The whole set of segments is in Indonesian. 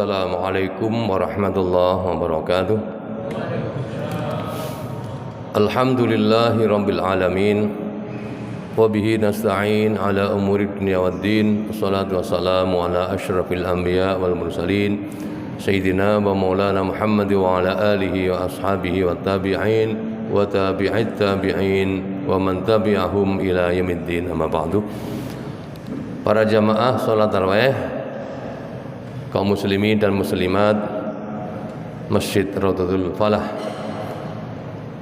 Assalamualaikum warahmatullahi wabarakatuh. Alhamdulillahi rabbil alamin. Wabihi nasta'in ala umuri dunya waddin. Wassalatu wassalamu ala asyrafil anbiya wal mursalin Sayyidina wa maulana Muhammad wa ala alihi wa ashabihi wa tabi'in wa tabi'it tabi'in wa man tabi'ahum ila yaumiddin. Amma ba'du. Para jamaah salat tarawih, kaum muslimin dan muslimat Masjid Raudhatul Falah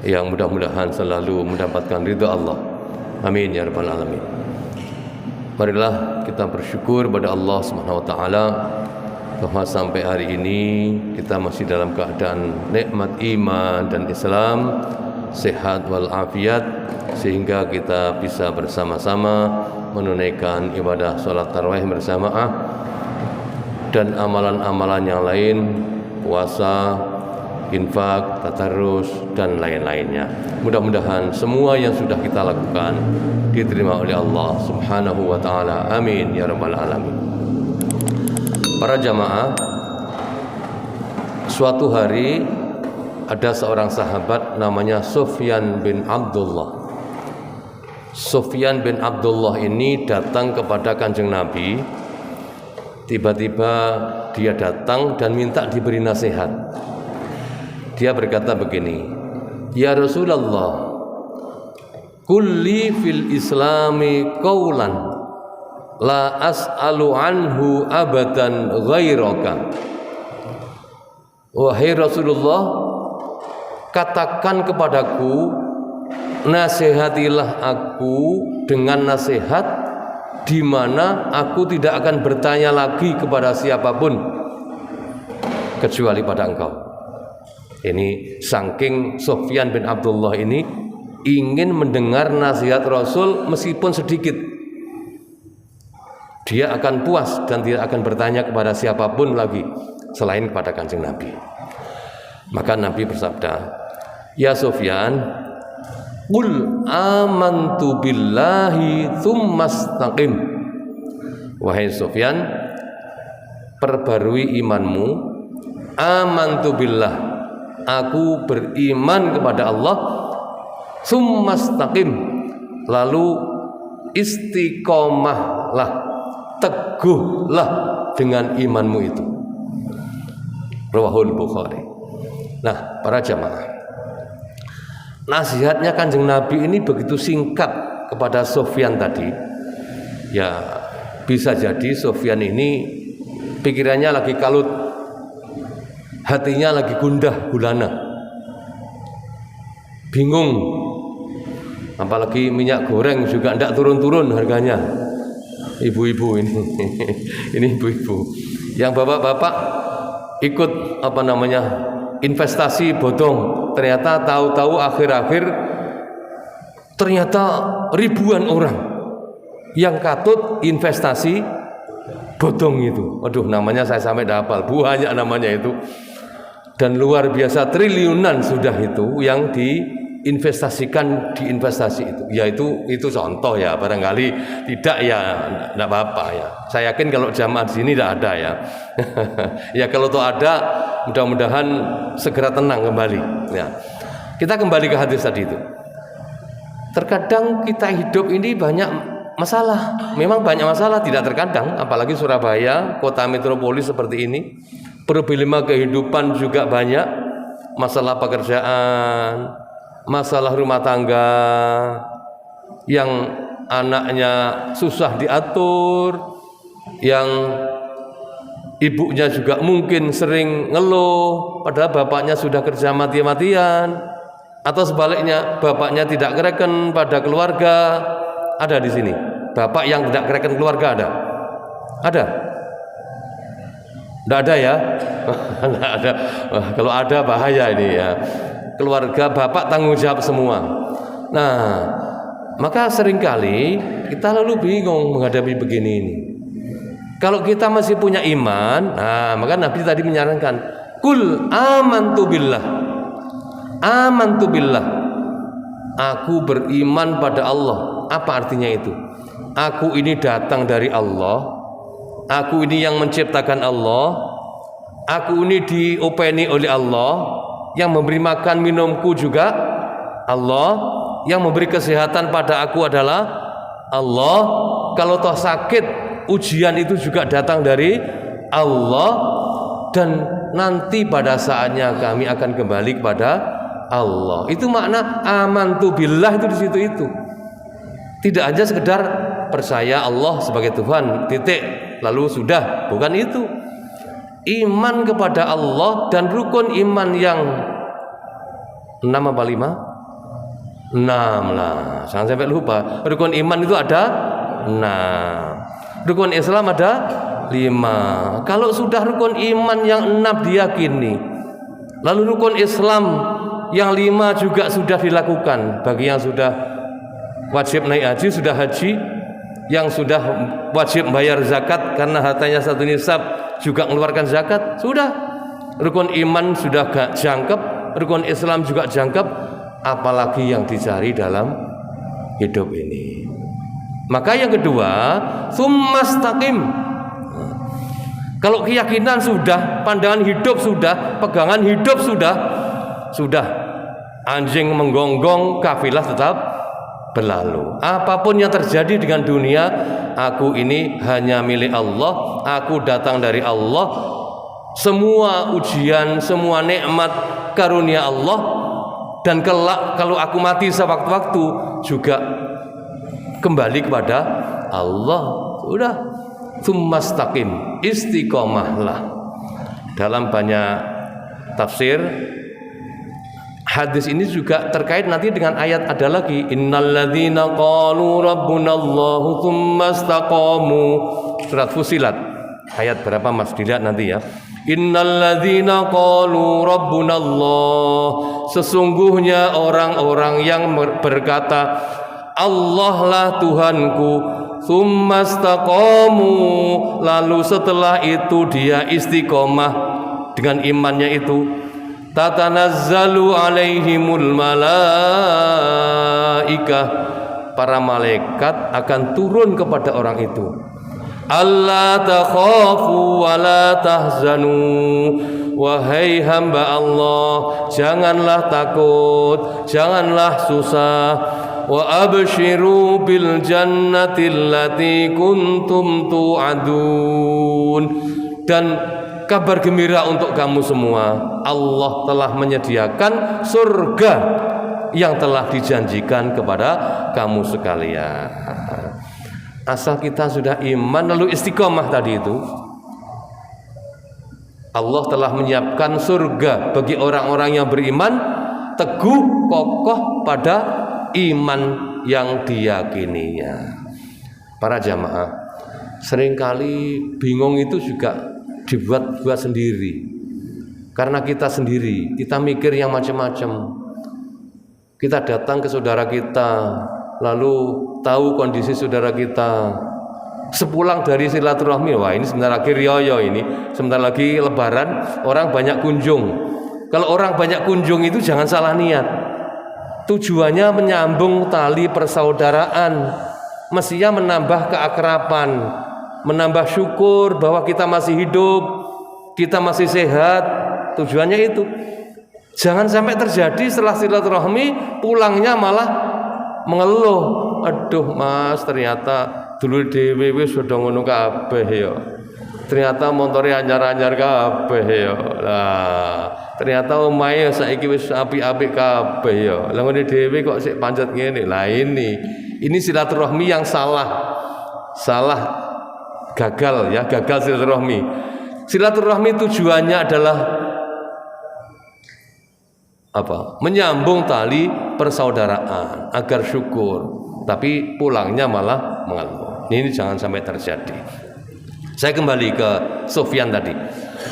yang mudah-mudahan selalu mendapatkan ridha Allah. Amin ya rabbal alamin. Marilah kita bersyukur pada Allah Subhanahu wa taala bahwa sampai hari ini kita masih dalam keadaan nikmat iman dan Islam, sehat wal afiat, sehingga kita bisa bersama-sama menunaikan ibadah salat tarawih berjamaah dan amalan-amalan yang lain, puasa, infak, tadarus dan lain-lainnya. Mudah-mudahan semua yang sudah kita lakukan diterima oleh Allah Subhanahu wa taala. Amin ya rabbal alamin. Para jamaah, suatu hari ada seorang sahabat namanya Sufyan bin Abdullah. Sufyan bin Abdullah ini datang kepada Kanjeng Nabi. Tiba-tiba dia datang dan minta diberi nasihat. Dia berkata begini, "Ya Rasulullah, kulli fil islami qaulan la as'alu anhu abadan ghairaka." Wahai Rasulullah, katakan kepadaku, nasihatilah aku dengan nasihat di mana aku tidak akan bertanya lagi kepada siapapun kecuali pada engkau. Ini saking Sufyan bin Abdullah ini ingin mendengar nasihat Rasul meskipun sedikit. Dia akan puas dan tidak akan bertanya kepada siapapun lagi selain kepada Kanjeng Nabi. Maka Nabi bersabda, "Ya Sufyan, qul amantu billahi tsumastaqim." Wahai Sufyan, perbarui imanmu. Amantu billah, aku beriman kepada Allah. Tsumastaqim, lalu istiqomahlah, teguhlah dengan imanmu itu. Rawahul Bukhari. Nah, para jamaah, nasihatnya Kanjeng Nabi ini begitu singkat kepada Sufyan tadi. Ya, bisa jadi Sufyan ini pikirannya lagi kalut, hatinya lagi gundah gulana, bingung. Apalagi minyak goreng juga tidak turun-turun harganya. Ibu-ibu ini ini ibu-ibu. Yang bapak-bapak ikut investasi bodong, ternyata tahu-tahu akhir-akhir ternyata ribuan orang yang katut investasi bodong itu. Aduh, namanya saya sampai tidak hafal, banyak namanya itu. Dan luar biasa, triliunan sudah itu yang diinvestasikan di investasi itu. Ya itu contoh ya, barangkali tidak ya tidak apa-apa ya. Saya yakin kalau jamaah di sini tidak ada ya. Ya kalau tuh ada, mudah-mudahan segera tenang kembali. Ya. Kita kembali ke hadis tadi itu. Terkadang kita hidup ini banyak masalah. Memang banyak masalah, tidak terkadang, apalagi Surabaya, kota metropolis seperti ini. Problema kehidupan juga banyak, masalah pekerjaan, masalah rumah tangga, yang anaknya susah diatur, yang ibunya juga mungkin sering ngeluh, padahal bapaknya sudah kerja mati-matian, atau sebaliknya bapaknya tidak kereken pada keluarga. Ada di sini bapak yang tidak kereken keluarga, ada? Ada? Tidak ada ya? Tidak ada. Kalau ada bahaya ini ya. Keluarga bapak tanggung jawab semua. Nah, maka seringkali kita lalu bingung menghadapi begini ini. Kalau kita masih punya iman, nah maka Nabi tadi menyarankan, "Qul amantu billah." Amantu billah. Aku beriman pada Allah. Apa artinya itu? Aku ini datang dari Allah. Aku ini yang menciptakan Allah. Aku ini diopeni oleh Allah, yang memberi makan minumku juga Allah, yang memberi kesehatan pada aku adalah Allah. Kalau toh sakit, ujian itu juga datang dari Allah, dan nanti pada saatnya kami akan kembali kepada Allah. Itu makna amantu billah itu di situ itu. Tidak hanya sekedar percaya Allah sebagai Tuhan, titik, lalu sudah, bukan itu. Iman kepada Allah dan rukun iman yang 6 apa 5? 6 lah, jangan sampai lupa. Rukun iman itu ada 6, rukun Islam ada 5. Kalau sudah rukun iman yang 6 diyakini, lalu rukun Islam yang 5 juga sudah dilakukan. Bagi yang sudah wajib naik haji, sudah haji. Yang sudah wajib bayar zakat karena hartanya 1 nisab, juga mengeluarkan zakat, sudah. Rukun iman sudah gak jangkep, rukun Islam juga jangkep, apalagi yang dicari dalam hidup ini. Maka yang kedua, tsumastaqim. Kalau keyakinan sudah, pandangan hidup sudah, pegangan hidup sudah. Anjing menggonggong, kafilah tetap berlalu. Apapun yang terjadi dengan dunia, aku ini hanya milik Allah, aku datang dari Allah. Semua ujian, semua nikmat karunia Allah, dan kelak kalau aku mati sewaktu-waktu juga kembali kepada Allah. Sudah, tsumastaqim, istiqomahlah. Dalam banyak tafsir hadis ini juga terkait nanti dengan ayat, ada lagi, innalladzina qalu rabbunallahu tsumastaqamu. Surat Fusilat ayat berapa Mas, dilihat nanti ya. Innalladzina qalu rabbunallah, sesungguhnya orang-orang yang berkata Allah lah Tuhanku, tsumastaqamu, lalu setelah itu dia istiqomah dengan imannya itu, tatanazzalu alaihimul malaikah, para malaikat akan turun kepada orang itu. Allah takhafu wa la tahzanu, wahai hamba Allah, janganlah takut, janganlah susah. Wa abshiru bil jannati allati kuntum tu'adun, dan kabar gembira untuk kamu semua, Allah telah menyediakan surga yang telah dijanjikan kepada kamu sekalian. Asal kita sudah iman lalu istiqomah tadi itu, Allah telah menyiapkan surga bagi orang-orang yang beriman, teguh kokoh pada iman yang diyakininya. Para jamaah, seringkali bingung itu juga dibuat sendiri, karena kita sendiri, kita mikir yang macam-macam. Kita datang ke saudara kita, lalu tahu kondisi saudara kita, sepulang dari silaturahmi, wah ini sebentar lagi rioyo, ini sebentar lagi lebaran, orang banyak kunjung. Kalau orang banyak kunjung itu jangan salah niat, tujuannya menyambung tali persaudaraan, mestinya menambah keakraban, menambah syukur bahwa kita masih hidup, kita masih sehat. Tujuannya itu. Jangan sampai terjadi setelah silaturahmi pulangnya malah mengeluh, aduh Mas, ternyata dulu dhewe wis sudah ngono kabeh ya. Ternyata montore anyar-anyar kabeh ya. Lah, ternyata omahe saiki wis apik-apik kabeh ya. Lah ngene dhewe kok sik pancet ngene. Lah ini silaturahmi yang salah. Gagal ya, gagal silaturahmi. Silaturahmi tujuannya adalah apa? Menyambung tali persaudaraan agar syukur, tapi pulangnya malah mengeluh. Ini jangan sampai terjadi. Saya kembali ke Sufyan tadi.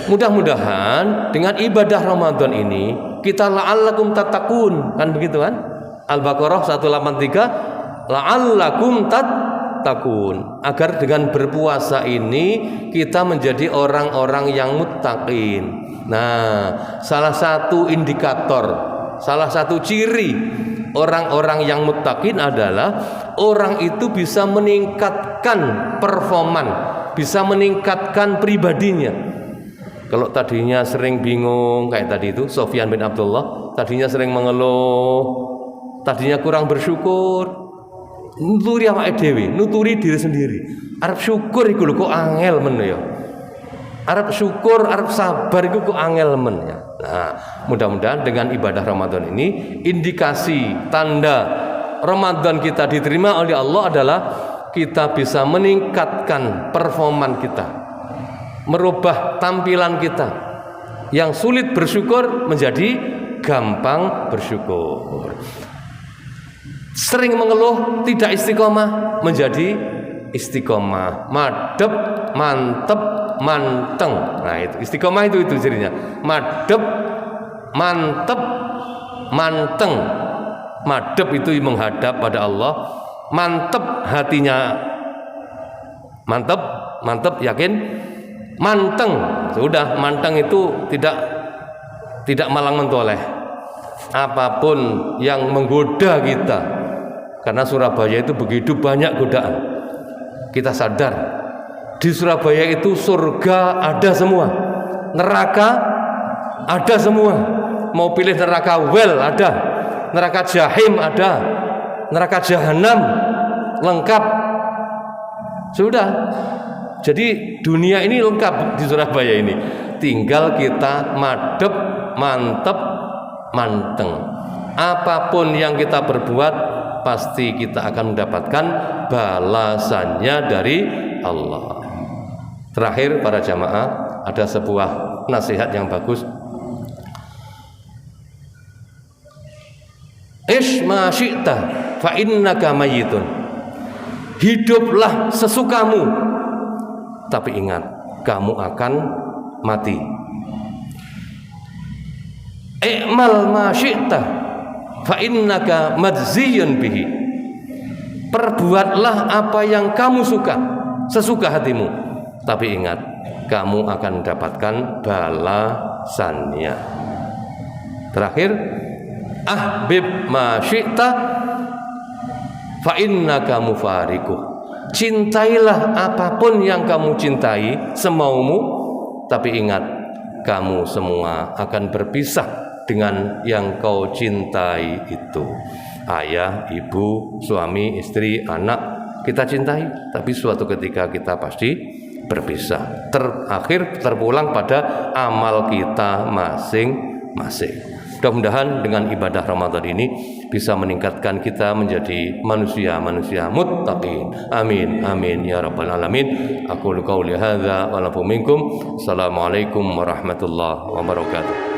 Mudah-mudahan dengan ibadah Ramadan ini kita la'allakum tattaqun, kan begitu kan? Al-Baqarah 183, la'allakum tattaqun, agar dengan berpuasa ini kita menjadi orang-orang yang muttaqin. Nah, salah satu indikator, salah satu ciri orang-orang yang muttaqin adalah orang itu bisa meningkatkan performan, bisa meningkatkan pribadinya. Kalau tadinya sering bingung kayak tadi itu Sofyan bin Abdullah, tadinya sering mengeluh, tadinya kurang bersyukur, nuturi awake dhewe, nuturi diri sendiri. Arep syukur iku lho kok angel men ya. Arep syukur, arep sabar iku kok angel men ya. Nah, mudah-mudahan dengan ibadah Ramadan ini indikasi tanda Ramadan kita diterima oleh Allah adalah kita bisa meningkatkan performan kita, merubah tampilan kita yang sulit bersyukur menjadi gampang bersyukur, sering mengeluh tidak istiqomah menjadi istiqomah, madep, mantep, manteng. Nah itu istiqomah itu cirinya, madep, mantep, manteng. Madep itu menghadap pada Allah, mantep hatinya, mantep yakin, manteng sudah. Manteng itu tidak malang mentoleh apapun yang menggoda kita, karena Surabaya itu begitu banyak godaan. Kita sadar di Surabaya itu surga ada semua, neraka ada semua. Mau pilih neraka well ada, neraka jahim ada, neraka jahanam lengkap sudah. Jadi dunia ini lengkap di Surabaya ini, tinggal kita madep, mantep, manteng. Apapun yang kita berbuat pasti kita akan mendapatkan balasannya dari Allah. Terakhir para jamaah, ada sebuah nasihat yang bagus. Ish ma syi'ta fa innaka mayyitun. Hiduplah sesukamu, tapi ingat kamu akan mati. I'mal ma syi'ta fa innaka madziyun bihi. Perbuatlah apa yang kamu suka, sesuka hatimu, tapi ingat kamu akan mendapatkan balasannya. Terakhir, ahbib ma syi'ta fa innaka mufariquh. Cintailah apapun yang kamu cintai semaumu, tapi ingat kamu semua akan berpisah dengan yang kau cintai itu. Ayah, ibu, suami, istri, anak kita cintai, tapi suatu ketika kita pasti berpisah. Terakhir terpulang pada amal kita masing-masing. Mudah-mudahan dengan ibadah Ramadan ini bisa meningkatkan kita menjadi manusia-manusia muttaqin. Amin amin ya rabbal alamin. Aku qauli hadza wa lakum minkum. Assalamualaikum warahmatullahi wabarakatuh.